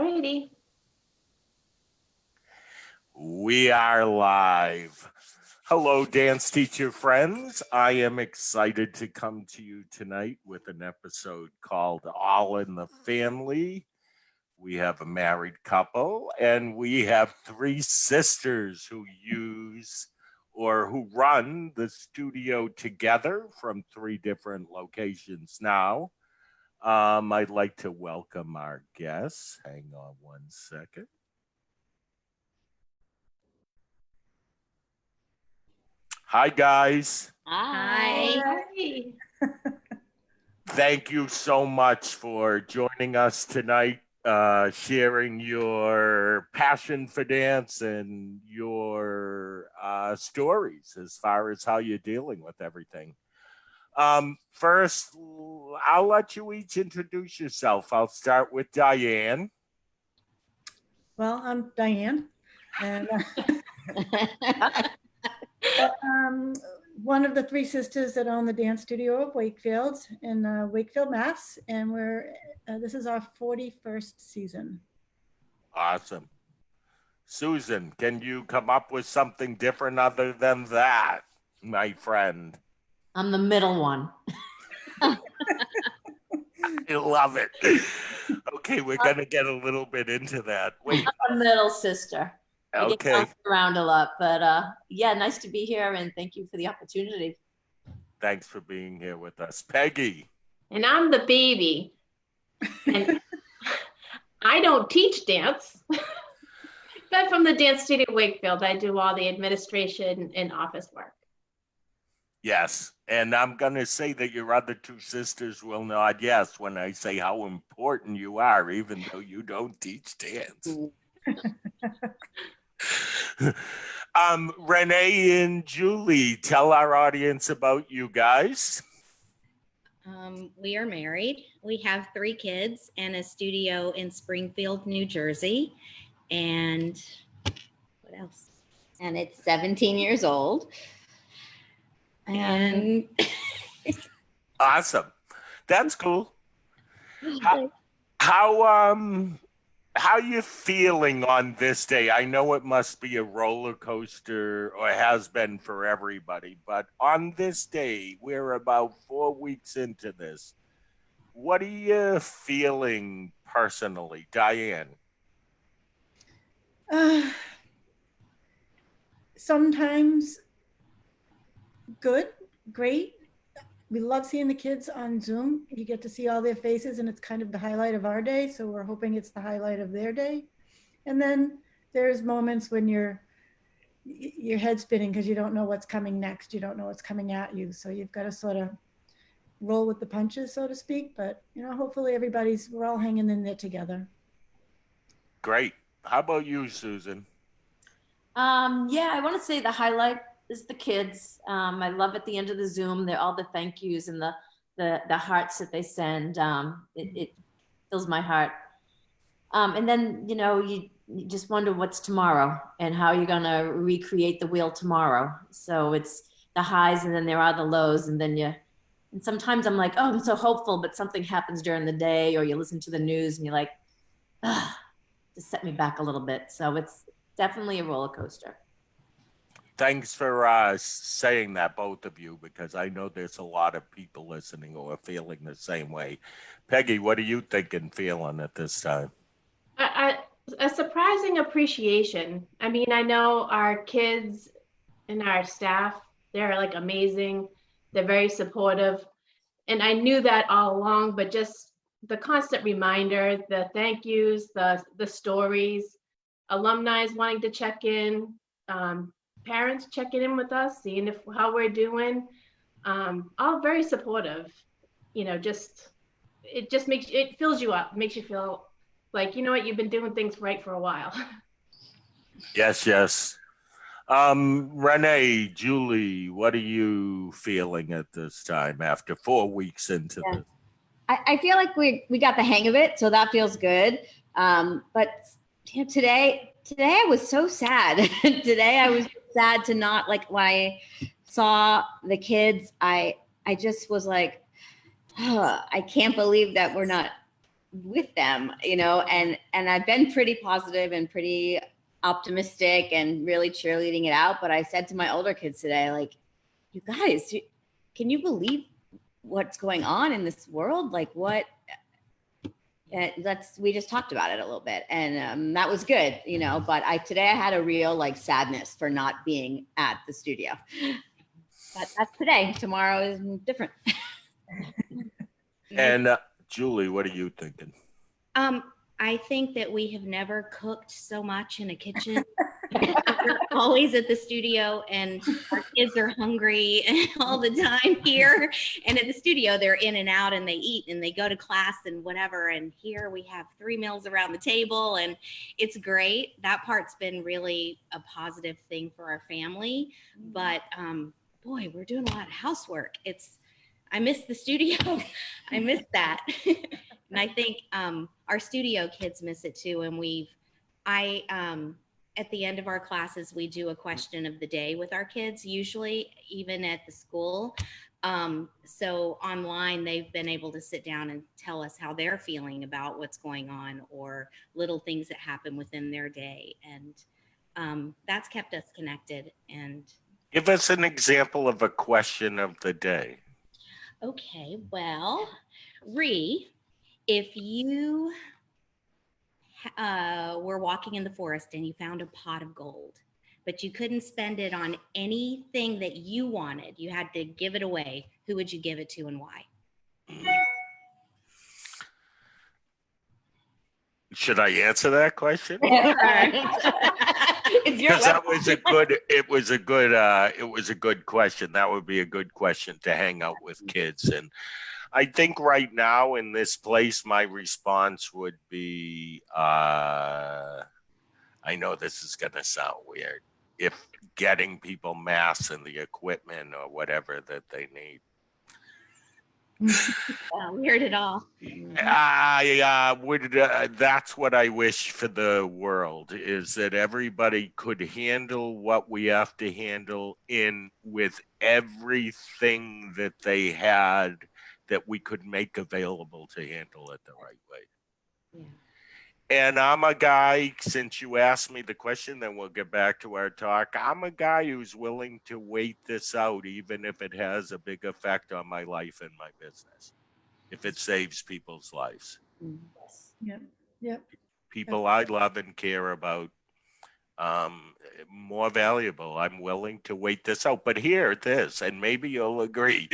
righty. We are live. Hello, dance teacher friends. I am excited to come to you tonight with an episode called All in the Family. We have a married couple, and we have three sisters who use or who run the studio together from three different locations now. I'd like to welcome our guests. Hang on one second. Hi, guys. Hi. Hi. Thank you so much for joining us tonight, sharing your passion for dance and your stories as far as how you're dealing with everything. First, I'll let you each introduce yourself. I'll start with Diane. Well, I'm Diane, and one of the three sisters that own the dance studio of Wakefield in Wakefield, Mass. And this is our 41st season. Awesome. Susan, can you come up with something different other than that, my friend? I'm the middle one. I love it. Okay, we're going to get a little bit into that. Wait. I'm the middle sister. I get Okay. bounced around a lot, but yeah, nice to be here and thank you for the opportunity. Thanks for being here with us. Peggy. And I'm the baby. And I don't teach dance. But from the dance studio Wakefield, I do all the administration and office work. Yes, and I'm going to say that your other two sisters will nod yes when I say how important you are, even though you don't teach dance. Renee and Julie, tell our audience about you guys. We are married. We have 3 kids and a studio in Springfield, New Jersey. And what else? And it's 17 years old. And Awesome. That's cool. How you feeling on this day? I know it must be a roller coaster, or has been for everybody, but on this day, we're about 4 weeks into this. What are you feeling personally, Diane? Sometimes good, great. We love seeing the kids on Zoom. You get to see all their faces, and it's kind of the highlight of our day. So we're hoping it's the highlight of their day. And then there's moments when your head spinning because you don't know what's coming next. You don't know what's coming at you. So you've got to sort of roll with the punches, so to speak. But hopefully we're all hanging in there together. Great. How about you, Susan? Yeah, I want to say the highlight is the kids. I love at the end of the Zoom, all the thank yous and the hearts that they send. It fills my heart. And then, you just wonder what's tomorrow and how you're going to recreate the wheel tomorrow. So it's the highs and then there are the lows. And then and sometimes I'm like, oh, I'm so hopeful, but something happens during the day, or you listen to the news and you're like, just set me back a little bit. So it's definitely a roller coaster. Thanks for saying that, both of you, because I know there's a lot of people listening who are feeling the same way. Peggy, what are you thinking, feeling at this time? A surprising appreciation. I mean, I know our kids and our staff, they're like amazing. They're very supportive. And I knew that all along, but just the constant reminder, the thank yous, the stories, alumni wanting to check in, parents checking in with us, seeing how we're doing, all very supportive. It just fills you up, makes you feel like, you've been doing things right for a while. Yes. Renee, Julie, what are you feeling at this time after 4 weeks into this? I feel like we got the hang of it, so that feels good. But today I was so sad. Today I was sad to not, like, when I saw the kids, I just was like, oh, I can't believe that we're not with them, and I've been pretty positive and pretty optimistic and really cheerleading it out. But I said to my older kids today, like, you guys, can you believe what's going on in this world? Like what? We just talked about it a little bit, and that was good, but today I had a real like sadness for not being at the studio. But that's today. Tomorrow is different. And Julie, what are you thinking? I think that we have never cooked so much in a kitchen. We're always at the studio, and our kids are hungry all the time here. And at the studio, they're in and out, and they eat, and they go to class and whatever. And here we have 3 meals around the table, and it's great. That part's been really a positive thing for our family. But boy, we're doing a lot of housework. I miss the studio. I miss that. And I think our studio kids miss it too. And at the end of our classes, we do a question of the day with our kids, usually even at the school. So online, they've been able to sit down and tell us how they're feeling about what's going on or little things that happen within their day. And that's kept us connected. And give us an example of a question of the day. Okay, well, Rhee, if you were walking in the forest and you found a pot of gold, but you couldn't spend it on anything that you wanted, you had to give it away, who would you give it to and why? Should I answer that question? Because that was a good question. That would be a good question to hang out with kids. And I think right now in this place, my response would be, I know this is going to sound weird, if getting people masks and the equipment or whatever that they need. Weird at all. That's what I wish for the world, is that everybody could handle what we have to handle with everything that they had that we could make available to handle it the right way. Yeah. And I'm a guy, since you asked me the question, then we'll get back to our talk. I'm a guy who's willing to wait this out, even if it has a big effect on my life and my business, if it saves people's lives. Yep. People I love and care about, more valuable. I'm willing to wait this out. But here it is, and maybe you'll agree.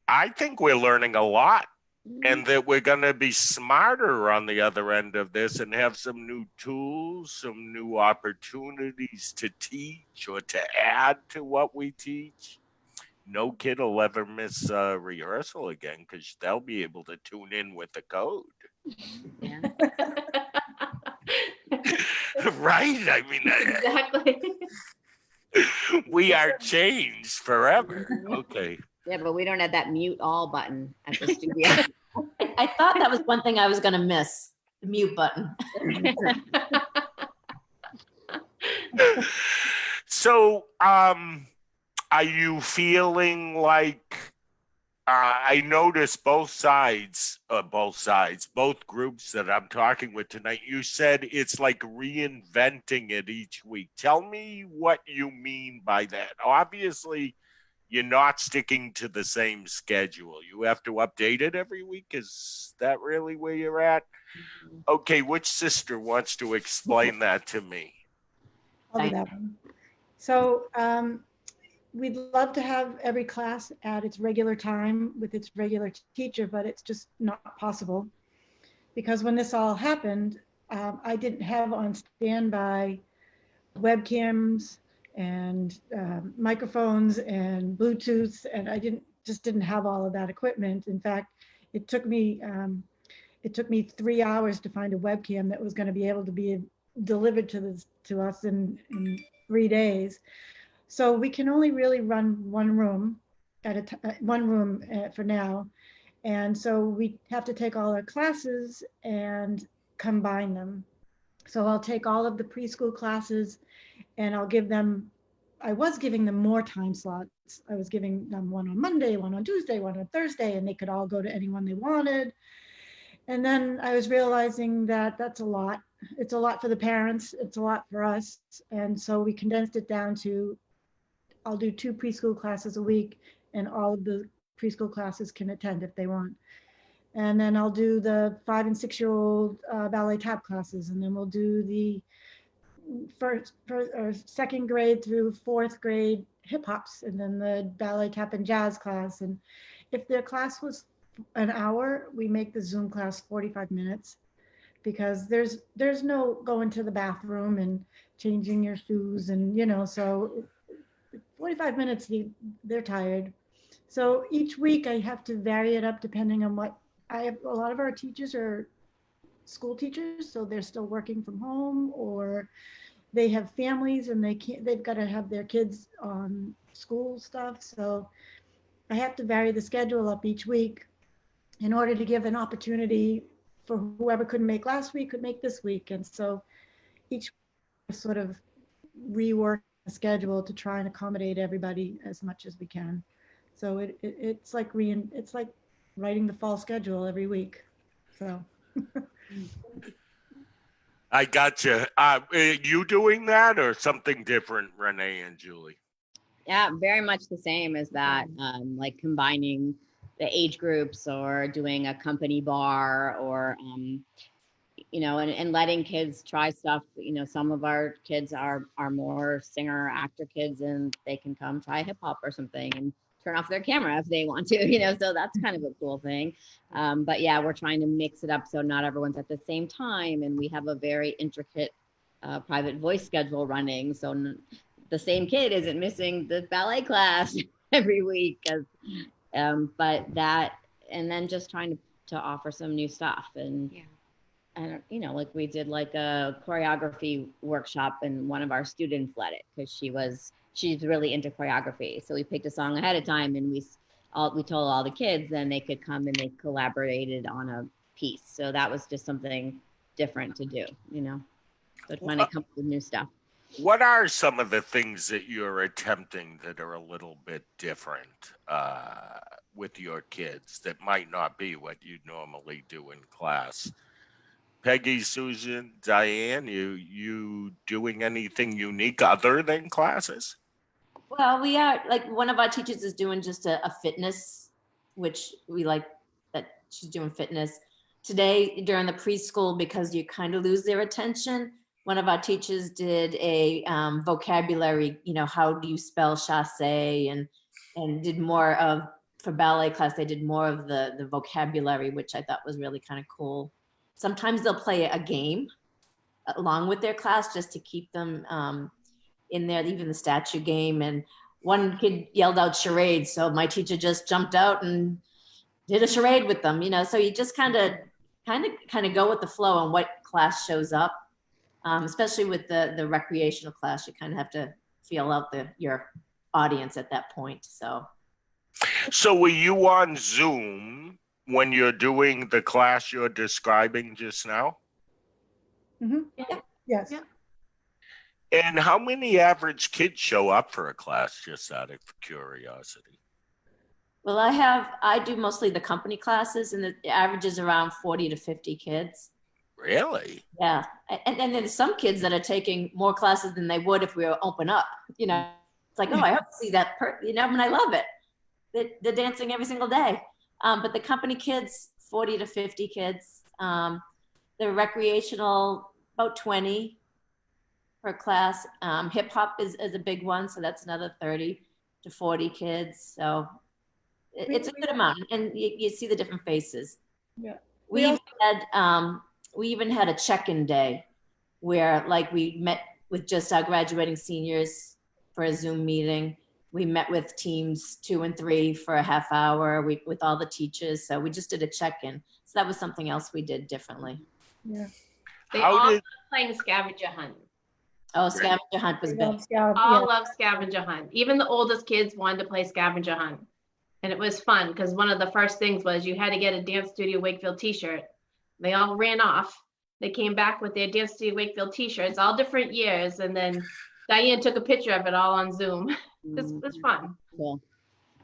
I think we're learning a lot. And that we're going to be smarter on the other end of this and have some new tools, some new opportunities to teach or to add to what we teach. No kid will ever miss rehearsal again because they'll be able to tune in with the code. Yeah. Right? I mean, Exactly. we are changed forever. Okay. Yeah, but we don't have that mute all button at the studio. I thought that was one thing I was going to miss, the mute button. So, are you feeling like, I noticed both groups that I'm talking with tonight, you said it's like reinventing it each week. Tell me what you mean by that. Obviously, you're not sticking to the same schedule. You have to update it every week. Is that really where you're at? Okay, which sister wants to explain that to me? I'll do that one. So we'd love to have every class at its regular time with its regular teacher, but it's just not possible. Because when this all happened, I didn't have on standby webcams and microphones and Bluetooth, and I didn't have all of that equipment. In fact, it took me 3 hours to find a webcam that was going to be able to be delivered to us in 3 days. So we can only really run one room for now, and so we have to take all our classes and combine them. So I'll take all of the preschool classes and I was giving them more time slots. I was giving them one on Monday, one on Tuesday, one on Thursday, and they could all go to anyone they wanted. And then I was realizing that that's a lot. It's a lot for the parents. It's a lot for us. And so we condensed it down to, I'll do 2 preschool classes a week, and all of the preschool classes can attend if they want. And then I'll do the 5 and 6-year-old ballet tap classes. And then we'll do the first or second grade through 4th grade hip hops, and then the ballet tap and jazz class. And if their class was an hour, we make the Zoom class 45 minutes, because there's no going to the bathroom and changing your shoes, and so 45 minutes, they're tired. So each week I have to vary it up depending on what I have. A lot of our teachers are school teachers, so they're still working from home, or they have families and they've got to have their kids on school stuff. So I have to vary the schedule up each week in order to give an opportunity for whoever couldn't make last week could make this week. And so each week sort of rework the schedule to try and accommodate everybody as much as we can. So it's like writing the fall schedule every week. So I got you. You doing that or something different, Renee and Julie? Yeah, very much the same as that, like combining the age groups or doing a company bar, or and letting kids try stuff. Some of our kids are more singer actor kids, and they can come try hip hop or something and turn off their camera if they want to, so that's kind of a cool thing. But yeah, we're trying to mix it up so not everyone's at the same time, and we have a very intricate private voice schedule running, so the same kid isn't missing the ballet class every week. But that, and then just trying to offer some new stuff. And like we did like a choreography workshop, and one of our students led it because she's really into choreography. So we picked a song ahead of time, and we told all the kids, then they could come and they collaborated on a piece. So that was just something different to do, so trying to come up with new stuff. What are some of the things that you're attempting that are a little bit different with your kids that might not be what you normally do in class? Peggy, Susan, Diane, you doing anything unique other than classes? Well, we are, like, one of our teachers is doing just a fitness, which we like that she's doing fitness. Today, during the preschool, because you kind of lose their attention, one of our teachers did a vocabulary, how do you spell chasse, and did more of, for ballet class, they did more of the vocabulary, which I thought was really kind of cool. Sometimes they'll play a game along with their class just to keep them in there, even the statue game. And one kid yelled out charade, so my teacher just jumped out and did a charade with them, so you just kind of go with the flow on what class shows up. Especially with the recreational class, you kind of have to feel out your audience at that point. So were you on Zoom when you're doing the class you're describing just now? Mm-hmm. Yeah. Yes. Yeah. And how many average kids show up for a class, just out of curiosity? Well, I do mostly the company classes, and the average is around 40 to 50 kids. Really? Yeah. And then there's some kids that are taking more classes than they would if we were open up. It's like, oh, I hope to see that and I love it. They're dancing every single day. But the company kids, 40 to 50 kids. The recreational, about 20 per class. Hip hop is a big one, so that's another 30 to 40 kids. So it's a good amount, and you see the different faces. Yeah. We even had a check-in day where, like, we met with just our graduating seniors for a Zoom meeting. We met with teams 2 and 3 for a half hour with all the teachers. So we just did a check-in. So that was something else we did differently. Yeah. They all love playing scavenger hunt. Oh, scavenger hunt was big. All love scavenger hunt. Even the oldest kids wanted to play scavenger hunt. And it was fun because one of the first things was you had to get a Dance Studio Wakefield t-shirt. They all ran off. They came back with their Dance Studio Wakefield t-shirts, all different years. And then Diane took a picture of it all on Zoom. This was fun. Cool.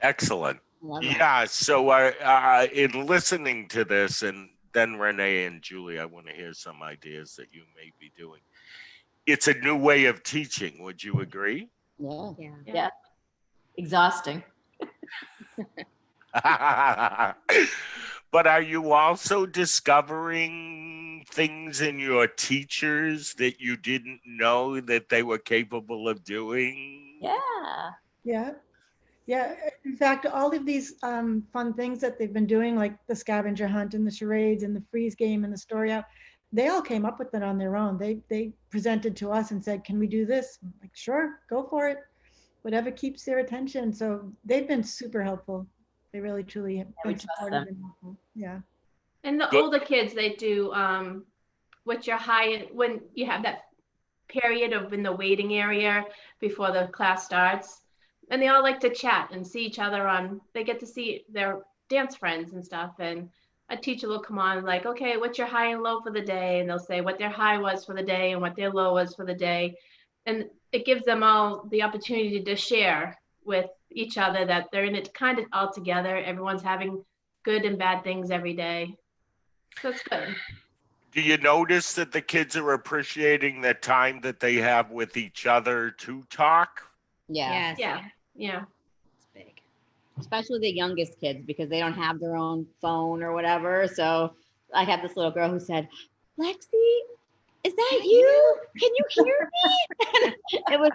Excellent. Love Yeah. So in listening to this and then Renee and Julie, I want to hear some ideas that you may be doing. It's a new way of teaching. Would you agree? Yeah. Yeah. Yeah. Exhausting. But are you also discovering things in your teachers that you didn't know that they were capable of doing? Yeah. Yeah. Yeah. In fact, all of these fun things that they've been doing, like the scavenger hunt and the charades and the freeze game and the story out, they all came up with it on their own. They presented to us and said, "Can we do this?" I'm like, sure, go for it. Whatever keeps their attention. So they've been super helpful. They really truly have we been trust supportive them. and helpful. Yeah. And the Good. older kids, they do what's your high when you have that period of in the waiting area before the class starts. And they all like to chat and see each other on, they get to see their dance friends and stuff. And a teacher will come on like, okay, what's your high and low for the day? And they'll say what their high was for the day and what their low was for the day. And it gives them all the opportunity to share with each other that they're in it kind of all together. Everyone's having good and bad things every day. So it's good. Do you notice that the kids are appreciating the time that they have with each other to talk? Yeah. Yes. Yeah. It's big. Especially the youngest kids because they don't have their own phone or whatever. So I had this little girl who said, "Lexi, is that you? Can you hear me?"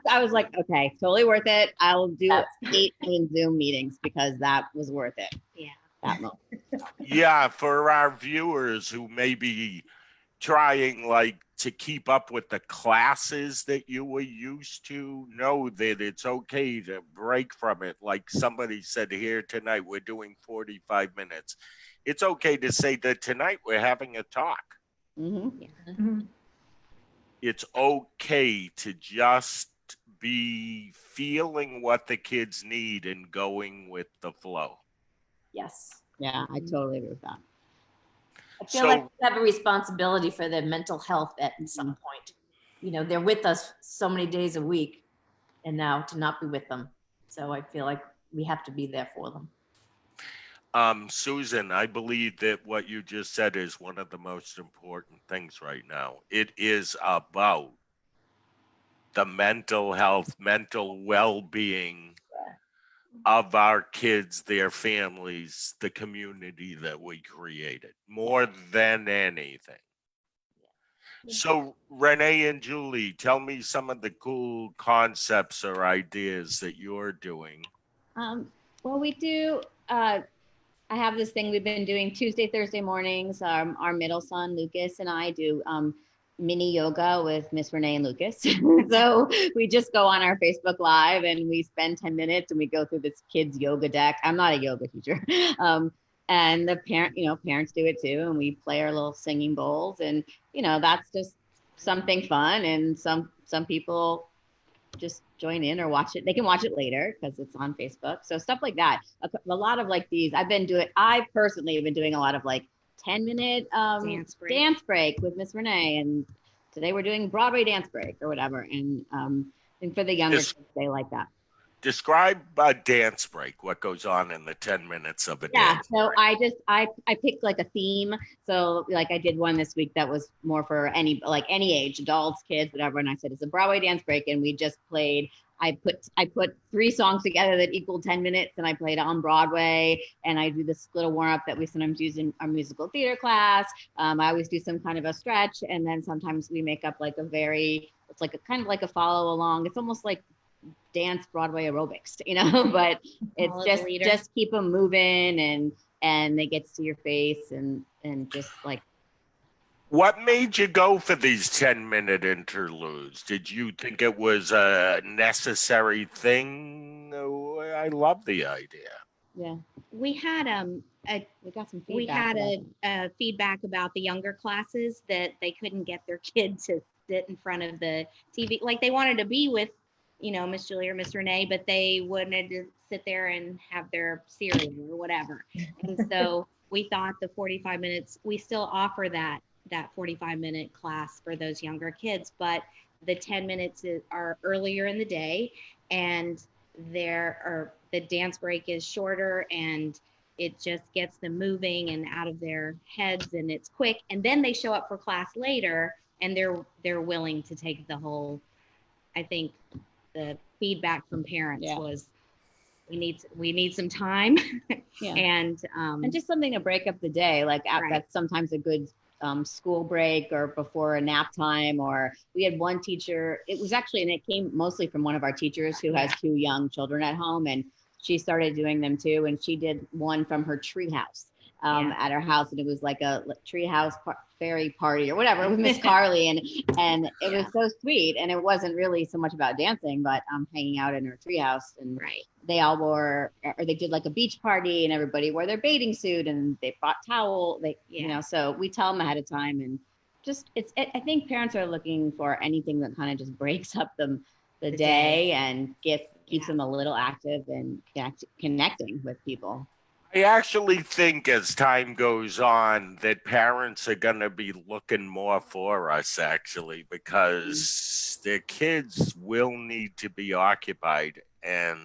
I was like, okay, totally worth it. I'll do 8 million Zoom meetings because that was worth it. Yeah. That moment. Yeah, for our viewers who may be trying like to keep up with the classes that you were used to, know that it's okay to break from it. Like somebody said here tonight, we're doing 45 minutes. It's okay to say that tonight we're having a talk. Mm-hmm. It's okay to just be feeling what the kids need and going with the flow. Yes. Yeah, I totally agree with that. I feel like we have a responsibility for their mental health at some point. You know, they're with us so many days a week, and now to not be with them. So I feel like we have to be there for them. Susan, I believe that what you just said is one of the most important things right now. It is about the mental health, mental well-being of our kids, their families, the community that we created, more than anything. So, Renee and Julie, tell me some of the cool concepts or ideas that you're doing. Well, we do. I have this thing we've been doing Tuesday, Thursday mornings. Our middle son, Lucas, and I do mini yoga with Miss Renee and Lucas. So we just go on our Facebook Live and we spend 10 minutes and we go through this kids yoga deck. I'm not a yoga teacher. And the parents do it too. And we play our little singing bowls and, that's just something fun. And some people just join in or watch it. They can watch it later because it's on Facebook. So stuff like that. A lot of like these, I personally have been doing a lot of like 10-minute dance break with Miss Renee. And today we're doing Broadway dance break or whatever. And for the younger kids, they like that. Describe a dance break, what goes on in the 10 minutes of a dance so break. I picked like a theme. So like I did one this week that was more for any age, adults, kids, whatever. And I said, it's a Broadway dance break. And we just played, I put 3 songs together that equaled 10 minutes and I played on Broadway. And I do this little warm up that we sometimes use in our musical theater class. I always do some kind of a stretch. And then sometimes we make up like it's like a kind of like a follow along. It's almost like dance Broadway aerobics, but it's just keep them moving and they get to see your face and just like. What made you go for these 10-minute interludes? Did you think it was a necessary thing? I love the idea. Yeah. We had we got some feedback. We had a feedback about the younger classes that they couldn't get their kid to sit in front of the TV. Like they wanted to be with Miss Julie or Miss Renee, but they wanted to sit there and have their cereal or whatever. And so we thought the 45 minutes, we still offer that 45-minute class for those younger kids, but the 10 minutes are earlier in the day and the dance break is shorter and it just gets them moving and out of their heads, and it's quick. And then they show up for class later, and they're willing to take the whole. I think the feedback from parents was, we need some time, and just something to break up the day. Like Right. that's sometimes a good school break or before a nap time. Or we had one teacher, it was actually, and it came mostly from one of our teachers who has 2 young children at home, and she started doing them too. And she did one from her treehouse at her house, and it was like a treehouse fairy party or whatever with Miss Carly, and it was so sweet. And it wasn't really so much about dancing, but hanging out in her treehouse. And they all wore, or they did like a beach party, and everybody wore their bathing suit, and they bought towel. You know, so we tell them ahead of time, and just I think parents are looking for anything that kind of just breaks up the day and keeps them a little active and connecting with people. I actually think as time goes on that parents are going to be looking more for us, actually, because their kids will need to be occupied. And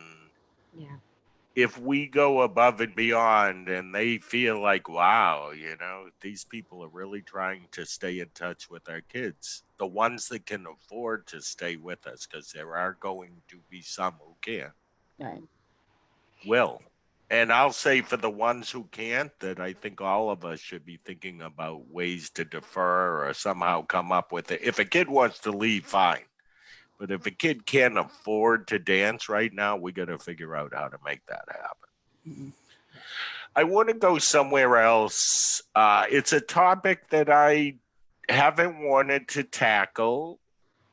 if we go above and beyond and they feel like, wow, you know, these people are really trying to stay in touch with our kids, the ones that can afford to stay with us, because there are going to be some who can't, will. And I'll say for the ones who can't, that I think all of us should be thinking about ways to defer or somehow come up with it. If a kid wants to leave, fine. But if a kid can't afford to dance right now, we got to figure out how to make that happen. I want to go somewhere else. It's a topic that I haven't wanted to tackle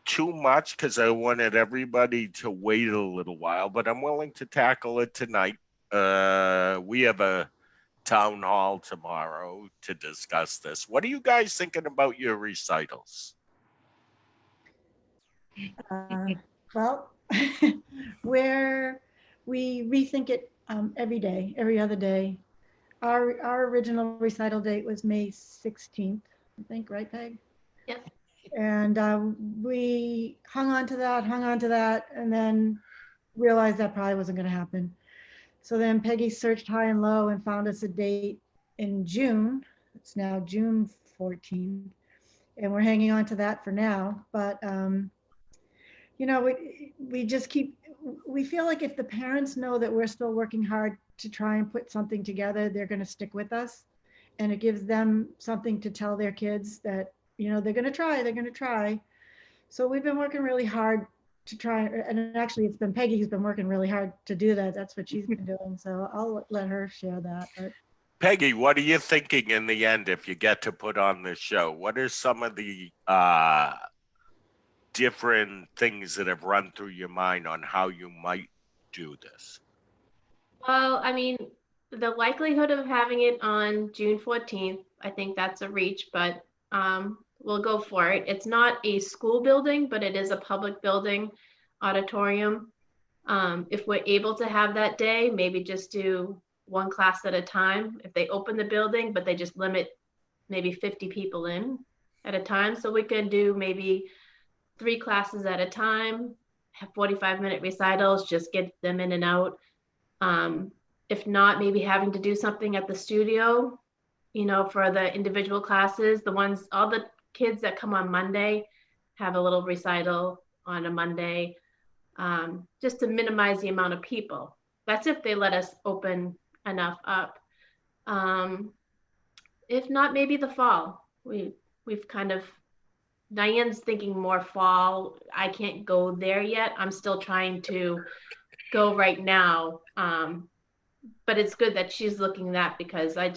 too much because I wanted everybody to wait a little while, but I'm willing to tackle it tonight. We have a town hall tomorrow to discuss this. What are you guys thinking about your recitals? Well, where we rethink it every day, every other day. Our original recital date was May 16th, I think, right, Peg? Yes. And we hung on to that, and then realized that probably wasn't going to happen. So then Peggy searched high and low and found us a date in June. It's now June 14th, and we're hanging on to that for now. But you know, we just we feel like if the parents know that we're still working hard to try and put something together, they're going to stick with us, and it gives them something to tell their kids that, you know, they're going to try. So we've been working really hard to try, and actually it's been Peggy who's been working really hard to do that. That's what she's been doing. So I'll let her share that. But Peggy, what are you thinking in the end if you get to put on this show? What are some of the different things that have run through your mind on how you might do this? Well, I mean, the likelihood of having it on June 14th, I think that's a reach, but we'll go for it. It's not a school building, but it is a public building, auditorium. If we're able to have that day, maybe just do one class at a time. If they open the building, but they just limit maybe 50 people in at a time. So we could do maybe 3 classes at a time, have 45-minute recitals, just get them in and out. If not, maybe having to do something at the studio, you know, for the individual classes, all the kids that come on Monday have a little recital on a Monday, just to minimize the amount of people. That's if they let us open enough up. If not, maybe the fall. We've kind of, Diane's thinking more fall. I can't go there yet. I'm still trying to go right now. But it's good that she's looking that, because I'm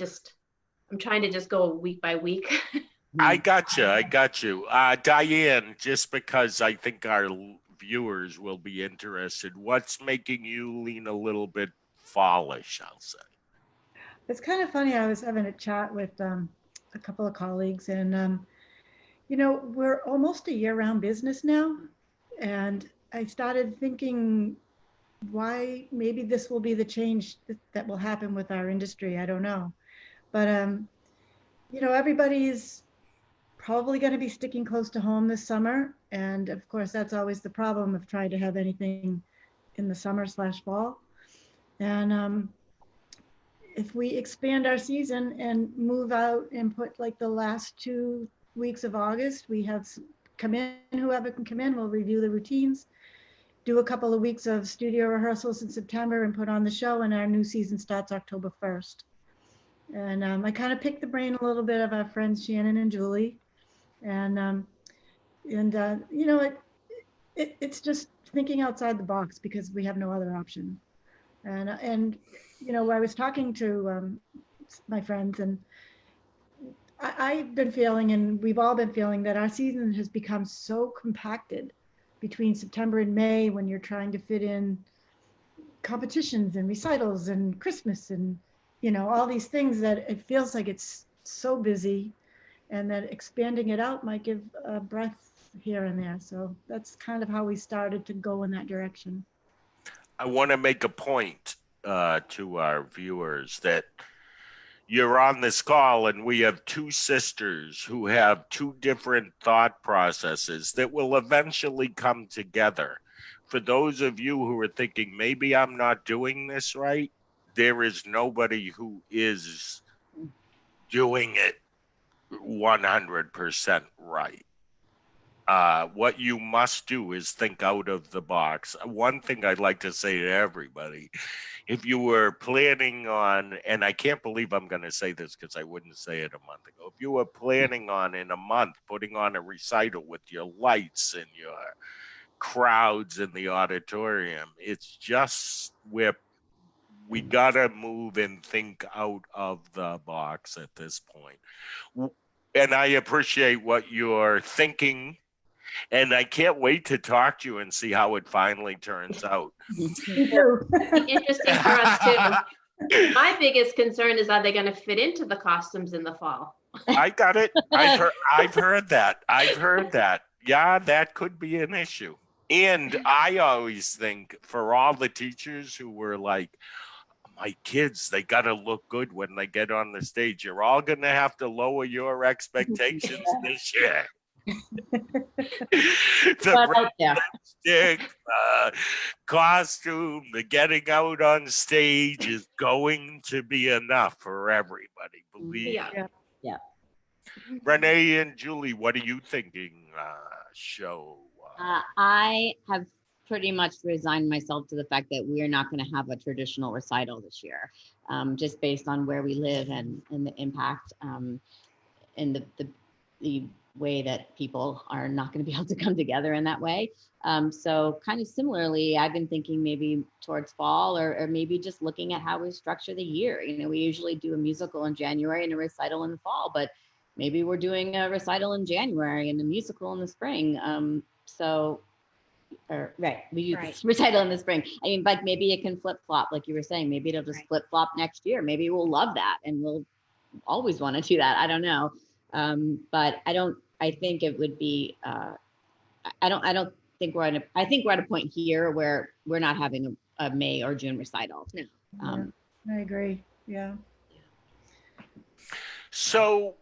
trying to just go week by week. I got you. Diane, just because I think our viewers will be interested, what's making you lean a little bit fallish, I'll say? it's kind of funny. I was having a chat with a couple of colleagues, and you know, we're almost a year-round business now, and I started thinking, why maybe this will be the change that will happen with our industry. I don't know, but you know, everybody's probably going to be sticking close to home this summer, and of course that's always the problem of trying to have anything in the summer/fall. And if we expand our season and move out and put like the last 2 weeks of August, we have come in, whoever can come in, we'll review the routines, do a couple of weeks of studio rehearsals in September and put on the show, and our new season starts October 1st. And I kind of picked the brain a little bit of our friends Shannon and Julie, and you know, it's just thinking outside the box because we have no other option. And you know, I was talking to my friends, and I've been feeling, and we've all been feeling, that our season has become so compacted between September and May, when you're trying to fit in competitions and recitals and Christmas and, you know, all these things, that it feels like it's so busy, and that expanding it out might give a breath here and there. So that's kind of how we started to go in that direction. I want to make a point to our viewers that you're on this call, and we have two sisters who have two different thought processes that will eventually come together. For those of you who are thinking, maybe I'm not doing this right, there is nobody who is doing it 100% right. What you must do is think out of the box. One thing I'd like to say to everybody, if you were planning on, and I can't believe I'm going to say this because I wouldn't say it a month ago, if you were planning on in a month putting on a recital with your lights and your crowds in the auditorium, it's just we got to move and think out of the box at this point. And I appreciate what you're thinking. And I can't wait to talk to you and see how it finally turns out. Interesting for us too. My biggest concern is, are they going to fit into the costumes in the fall? I got it. I've heard that. I've heard that. Yeah, that could be an issue. And I always think, for all the teachers who were like, my kids, they got to look good when they get on the stage, you're all going to have to lower your expectations this year. The stick, costume, the getting out on stage is going to be enough for everybody. Believe me. Yeah. Renee and Julie, what are you thinking? Show. I have pretty much resigned myself to the fact that we are not going to have a traditional recital this year, just based on where we live and the impact and the way that people are not going to be able to come together in that way. So kind of similarly, I've been thinking maybe towards fall, or maybe just looking at how we structure the year. You know, we usually do a musical in January and a recital in the fall, but maybe we're doing a recital in January and a musical in the spring. We do recital in the spring. I mean, but maybe it can flip flop, like you were saying. Maybe it'll just flip flop next year. Maybe we'll love that and we'll always want to do that. I don't know. But I think it would be, I don't think I think we're at a point here where we're not having a May or June recital. No. I agree. Yeah. So,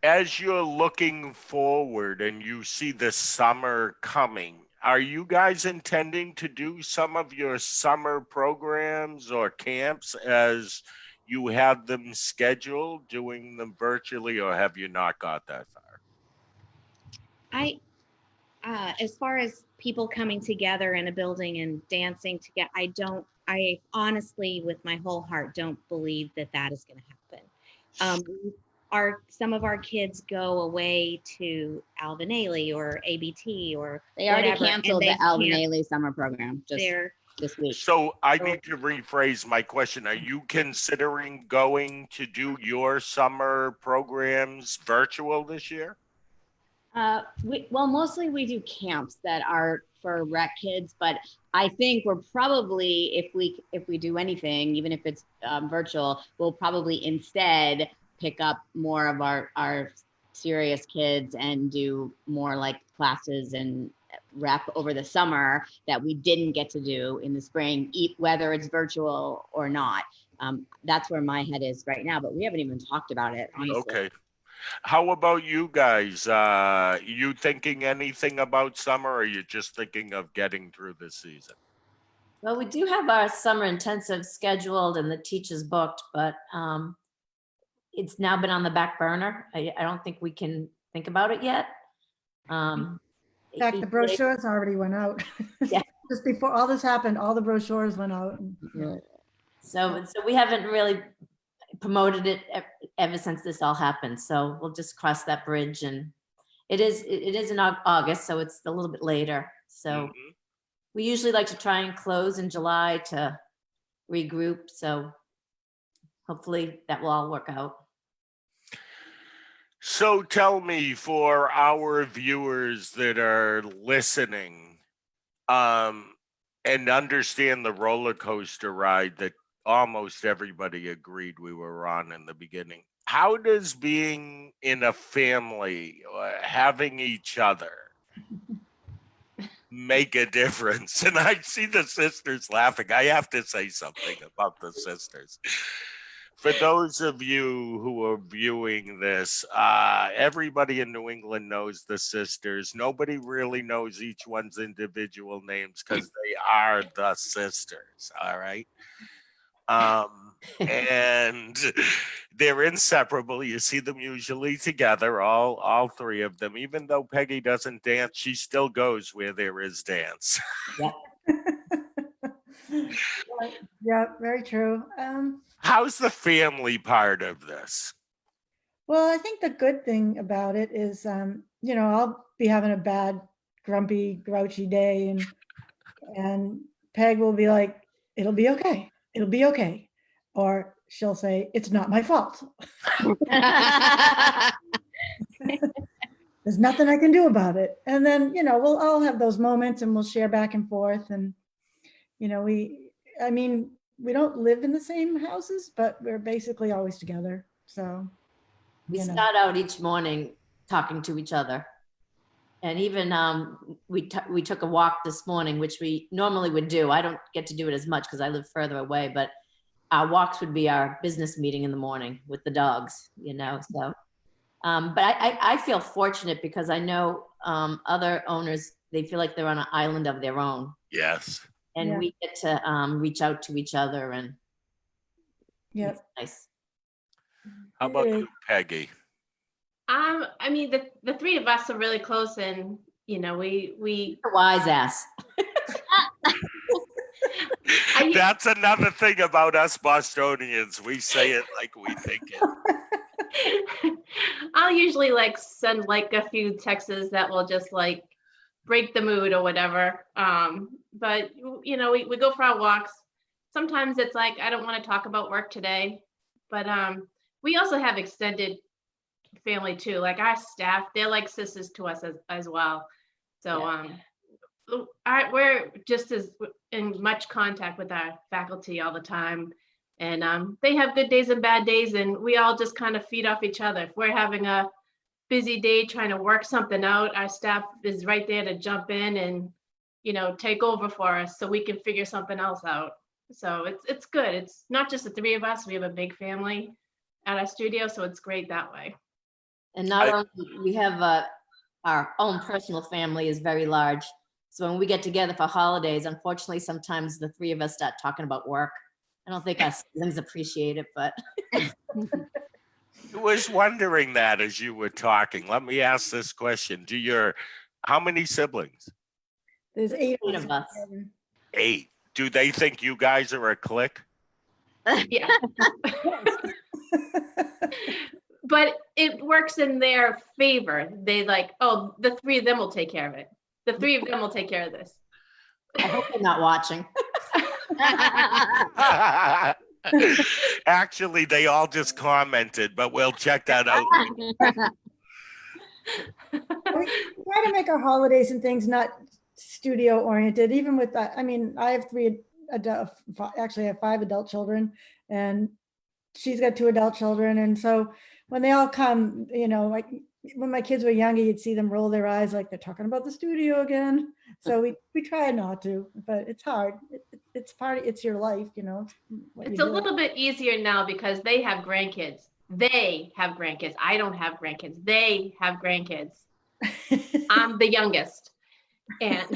as you're looking forward and you see the summer coming, are you guys intending to do some of your summer programs or camps as you have them scheduled, doing them virtually, or have you not got that far? As far as people coming together in a building and dancing together, I honestly, with my whole heart, don't believe that is going to happen. Some of our kids go away to Alvin Ailey or ABT or they already canceled the Alvin Ailey summer program this week. So I need to rephrase my question. Are you considering going to do your summer programs virtual this year? Mostly we do camps that are for rec kids, but I think we're probably, if we do anything, even if it's virtual, we'll probably instead pick up more of our serious kids and do more like classes and rep over the summer that we didn't get to do in the spring, whether it's virtual or not. That's where my head is right now, but we haven't even talked about it, honestly. Okay. How about you guys? You thinking anything about summer, or are you just thinking of getting through the season? Well, we do have our summer intensive scheduled and the teachers booked, but it's now been on the back burner. I don't think we can think about it yet. In fact, the brochures already went out. Yeah. Just before all this happened, all the brochures went out. So we haven't really promoted it ever since this all happened. So we'll just cross that bridge, and it is in August, so it's a little bit later. So we usually like to try and close in July to regroup. So hopefully that will all work out. So tell me, for our viewers that are listening, and understand the roller coaster ride that almost everybody agreed we were on in the beginning, how does being in a family, having each other, make a difference? And I see the sisters laughing. I have to say something about the sisters. For those of you who are viewing this, everybody in New England knows the sisters. Nobody really knows each one's individual names because they are the sisters, all right? And they're inseparable. You see them usually together, all three of them. Even though Peggy doesn't dance, she still goes where there is dance. Yeah. Yeah, very true. How's the family part of this? Well, I think the good thing about it is, I'll be having a bad, grumpy, grouchy day, and Peg will be like, "It'll be okay. It'll be okay," or she'll say, "It's not my fault. There's nothing I can do about it." And then, we'll all have those moments, and we'll share back and forth, and we don't live in the same houses, but we're basically always together. So we start out each morning talking to each other. And even we took a walk this morning, which we normally would do. I don't get to do it as much because I live further away, but our walks would be our business meeting in the morning with the dogs, so. But I feel fortunate because I know other owners, they feel like they're on an island of their own. Yes. And we get to reach out to each other, and it's nice. How about you, Peggy? The three of us are really close, and we wise ass. That's another thing about us Bostonians. We say it like we think it. I'll usually send a few texts that will just break the mood or whatever. But we go for our walks. Sometimes it's I don't want to talk about work today, but we also have extended family too. Our staff, they're like sisters to us as well. So we're just as in much contact with our faculty all the time, and they have good days and bad days, and we all just kind of feed off each other. If we're having a busy day trying to work something out, our staff is right there to jump in and take over for us so we can figure something else out. So it's good. It's not just the three of us. We have a big family at our studio, so it's great that way. And not only we have our own personal family is very large. So when we get together for holidays, unfortunately, sometimes the three of us start talking about work. I don't think our siblings appreciate it, but. I was wondering that as you were talking. Let me ask this question. How many siblings? There's 8 of us. 8. Do they think you guys are a clique? Yeah. But it works in their favor. They the three of them will take care of it. The three of them will take care of this. I hope they're not watching. Actually, they all just commented, but we'll check that out. We try to make our holidays and things not studio oriented, even with that. I have 3 adult, actually I have 5 adult children, and she's got 2 adult children. And so when they all come, when my kids were younger, you'd see them roll their eyes like they're talking about the studio again. So we try not to, but it's hard. It's your life, It's a little bit easier now because they have grandkids. They have grandkids. I don't have grandkids. They have grandkids. I'm the youngest. And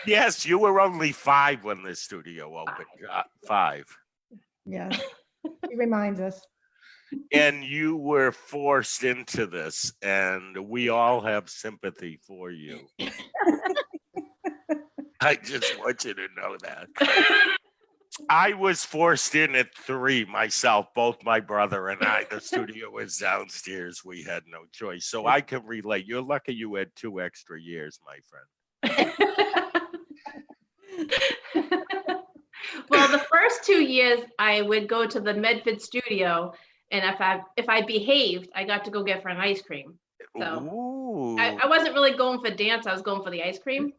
Yes, you were only 5 when the studio opened. 5. Yes, he reminds us. And you were forced into this, and we all have sympathy for you. I just want you to know that. I was forced in at 3 myself, both my brother and I. The studio was downstairs. We had no choice. So I can relate. You're lucky you had 2 extra years, my friend. Well, the first 2 years I would go to the Medford studio, and if I behaved, I got to go get for an ice cream. So Ooh. I wasn't really going for dance, I was going for the ice cream.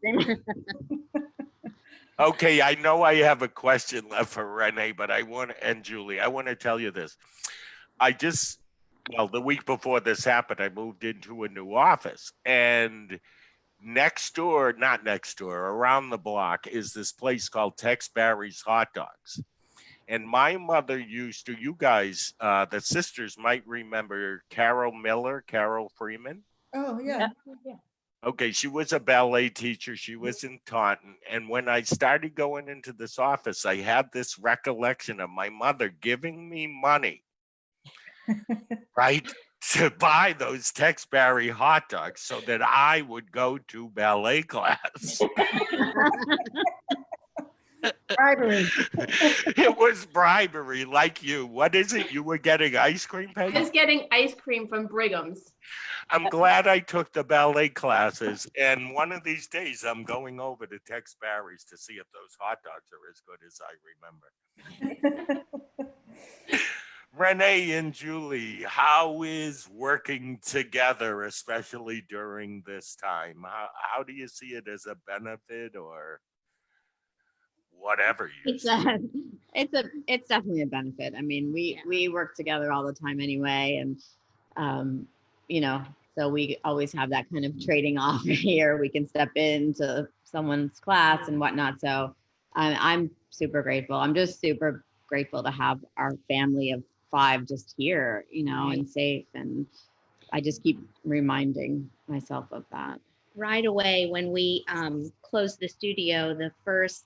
Okay, I know I have a question left for Renee, but and Julie, I want to tell you this. The week before this happened, I moved into a new office, and not next door, around the block is this place called Tex Barry's Hot Dogs. And my mother used to, you guys, the sisters might remember Carol Freeman. Oh, yeah. Okay, she was a ballet teacher. She was in Taunton. And when I started going into this office, I had this recollection of my mother giving me money, right, to buy those Tex Barry hot dogs so that I would go to ballet class. Bribery. It was bribery, like you. What is it? You were getting ice cream, I Peggy? was getting ice cream from Brigham's. I'm glad I took the ballet classes, and one of these days I'm going over to Tex Barry's to see if those hot dogs are as good as I remember. Renee and Julie, how is working together, especially during this time? How do you see it as a benefit or whatever you see? It's definitely a benefit. I mean, we work together all the time anyway, and so we always have that kind of trading off here. We can step into someone's class and whatnot. So I'm super grateful. I'm just super grateful to have our family of 5 just here, and safe. And I just keep reminding myself of that. Right away, when we closed the studio, the first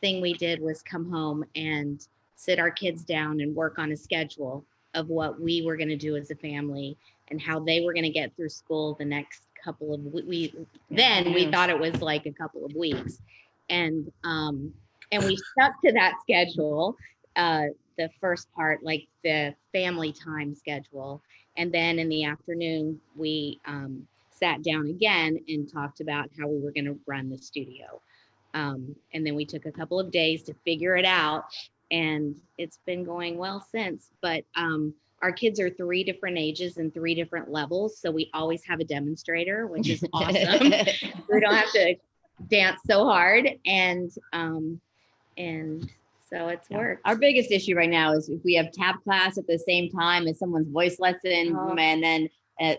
thing we did was come home and sit our kids down and work on a schedule of what we were going to do as a family and how they were going to get through school the next couple of we thought it was like a couple of weeks, and we stuck to that schedule, the first part, like the family time schedule, and then in the afternoon we sat down again and talked about how we were going to run the studio, and then we took a couple of days to figure it out, and it's been going well since. But our kids are 3 different ages and 3 different levels. So we always have a demonstrator, which is awesome. We don't have to dance so hard. And so it's worked. Our biggest issue right now is if we have tap class at the same time as someone's voice lesson, and then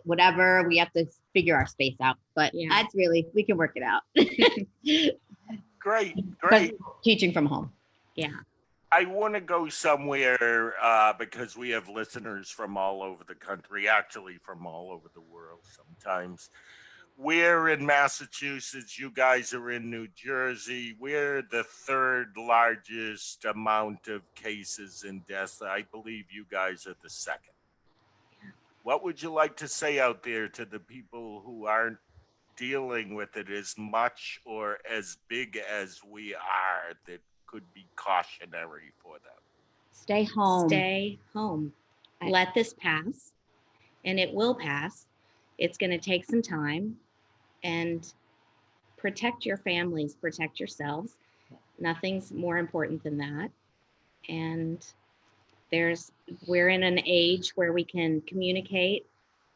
whatever, we have to figure our space out. But that's we can work it out. Great. Teaching from home. Yeah. I want to go somewhere because we have listeners from all over the country, actually from all over the world sometimes. We're in Massachusetts. You guys are in New Jersey. We're the 3rd largest amount of cases and deaths. I believe you guys are the 2nd. What would you like to say out there to the people who aren't dealing with it as much or as big as we are that could be cautionary for them? Stay home. Stay home. Let this pass, and it will pass. It's going to take some time, and protect your families, protect yourselves. Nothing's more important than that. And we're in an age where we can communicate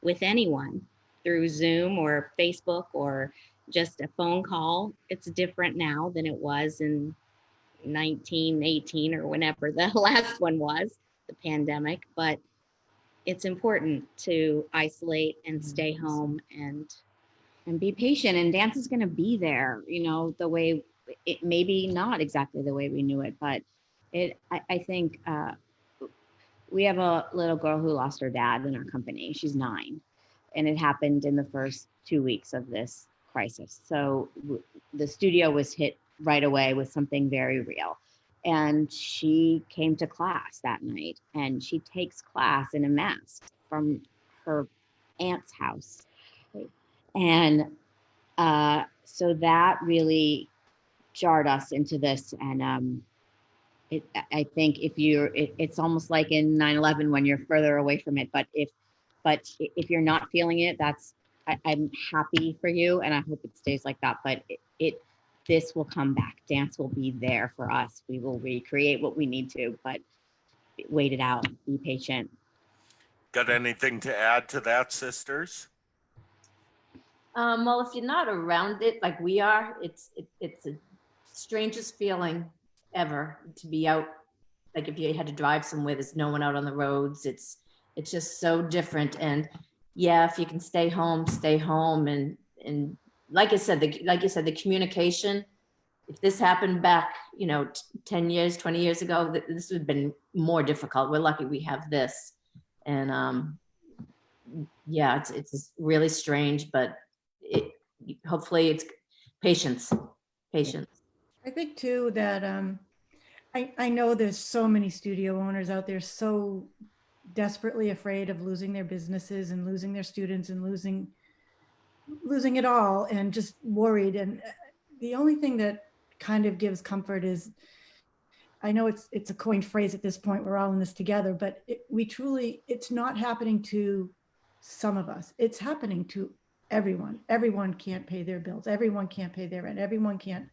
with anyone through Zoom or Facebook or just a phone call. It's different now than it was in 1918 or whenever the last one was, the pandemic. But it's important to isolate and stay home and be patient. And dance is going to be there, the way it maybe not exactly the way we knew it, but I think we have a little girl who lost her dad in our company. She's 9, and it happened in the first 2 weeks of this crisis. So the studio was hit right away with something very real. And she came to class that night, and she takes class in a mask from her aunt's house. And so that really jarred us into this. And I think it's almost like in 9/11 when you're further away from it. But if you're not feeling it, I'm happy for you, and I hope it stays like that. But this will come back. Dance will be there for us. We will recreate what we need to, but wait it out. Be patient. Got anything to add to that, sisters? Well, if you're not around it like we are, it's the strangest feeling ever to be out. Like if you had to drive somewhere, there's no one out on the roads. It's just so different. And yeah, if you can stay home, stay home. And like I said, the communication. If this happened back, 10 years, 20 years ago, this would have been more difficult. We're lucky we have this. And yeah, it's really strange, but hopefully it's patience. I think too that I know there's so many studio owners out there so desperately afraid of losing their businesses and losing their students and losing it all, and just worried. And the only thing that kind of gives comfort is, I know it's a coined phrase at this point, we're all in this together, but it's not happening to some of us. It's happening to everyone. Everyone can't pay their bills. Everyone can't pay their rent. Everyone can't.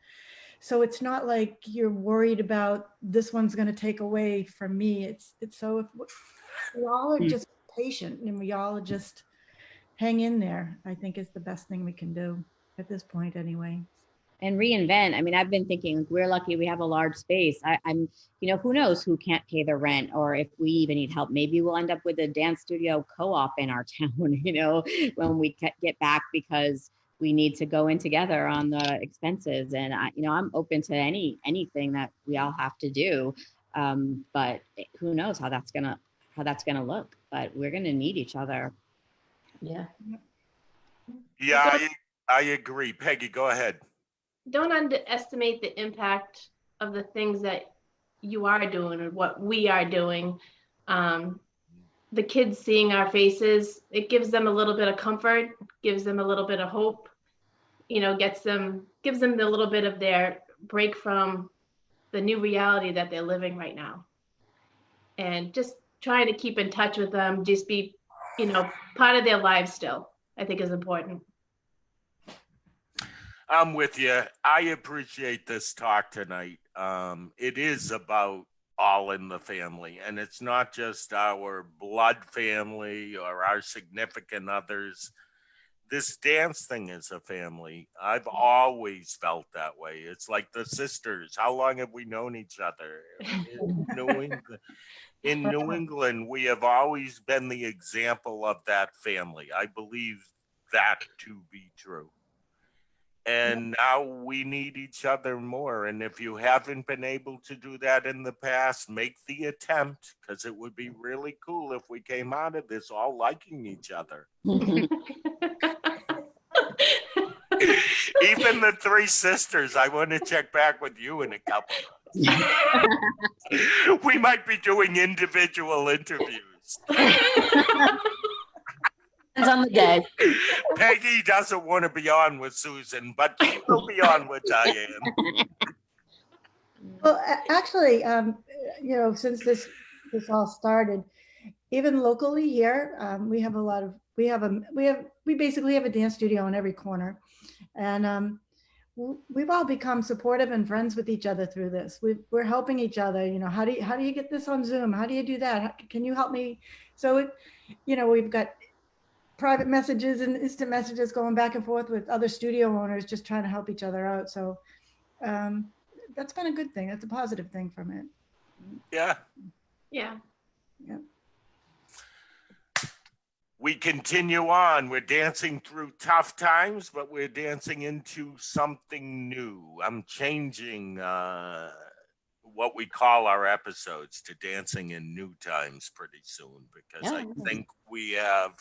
So it's not like you're worried about this one's going to take away from me. It's so if we all are just patient and we all just hang in there, I think is the best thing we can do at this point anyway. And reinvent. I mean, I've been thinking we're lucky we have a large space. I'm, who knows who can't pay the rent, or if we even need help. Maybe we'll end up with a dance studio co-op in our town, when we get back, because we need to go in together on the expenses. And I'm open to anything that we all have to do. But who knows how that's gonna look. But we're gonna need each other. Yeah. Yeah, I agree. Peggy, go ahead. Don't underestimate the impact of the things that you are doing or what we are doing. The kids seeing our faces, it gives them a little bit of comfort, gives them a little bit of hope, gives them a little bit of their break from the new reality that they're living right now. And just trying to keep in touch with them, just be, part of their lives still, I think is important. I'm with you. I appreciate this talk tonight. It is about all in the family, and it's not just our blood family or our significant others. This dance thing is a family. I've always felt that way. It's like the sisters. How long have we known each other? In New England, we have always been the example of that family. I believe that to be true. And now we need each other more. And if you haven't been able to do that in the past, make the attempt, because it would be really cool if we came out of this all liking each other. Even the three sisters, I want to check back with you in a couple of months. We might be doing individual interviews. Depends on the day. Peggy doesn't want to be on with Susan, but she will be on with Diane. Well, actually, since this all started, even locally here, we basically have a dance studio in every corner, and we've all become supportive and friends with each other through this. We're helping each other. How do you get this on Zoom? How do you do that? Can you help me? So we've got private messages and instant messages going back and forth with other studio owners, just trying to help each other out. So that's been a good thing. That's a positive thing from it. Yeah. Yeah. Yeah. We continue on. We're dancing through tough times, but we're dancing into something new. I'm changing what we call our episodes to dancing in new times pretty soon, because I think we have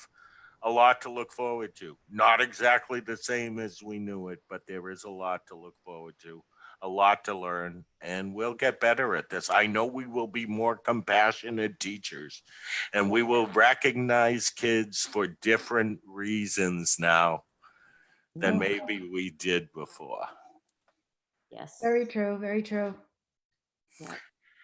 a lot to look forward to. Not exactly the same as we knew it, but there is a lot to look forward to, a lot to learn, and we'll get better at this. I know we will be more compassionate teachers, and we will recognize kids for different reasons now than maybe we did before. Yes. Very true, very true. Yeah.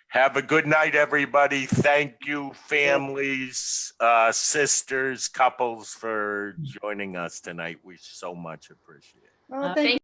Have a good night, everybody. Thank you, families, sisters, couples, for joining us tonight. We so much appreciate it. Well, thank